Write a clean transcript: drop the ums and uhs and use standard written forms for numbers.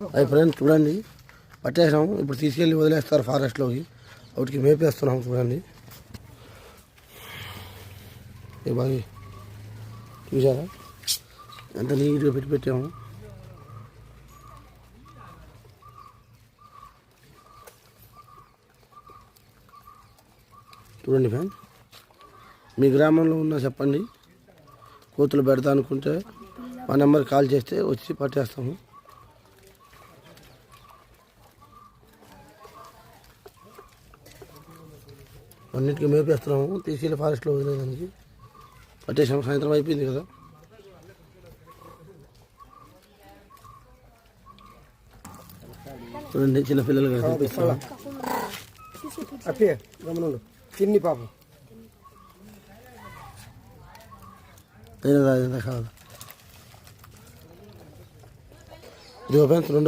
అవి ఫ్రెండ్స్ చూడండి, పట్టేసాము. ఇప్పుడు తీసుకెళ్ళి వదిలేస్తారు ఫారెస్ట్లోకి. వాటికి మేపేస్తున్నాము చూడండి. బాగా చూసారా ఎంత నీట్గా పెట్టాము. చూడండి ఫ్రెండ్, మీ గ్రామంలో ఉన్న చెప్పండి. కోతులు పెడతా అనుకుంటే మా నెంబర్ కాల్ చేస్తే వచ్చి పట్టేస్తాము. అన్నిటికీ మేపేస్తున్నాము. తీసుకెళ్ళి ఫారెస్ట్లో వదిలేదానికి పట్టేసాము. సాయంత్రం అయిపోయింది కదా. చూడండి, చిన్నపిల్లలు కనిపిస్తున్నాం. చిన్ని పాపం కాదు. ఇది ఫ్రెండ్స్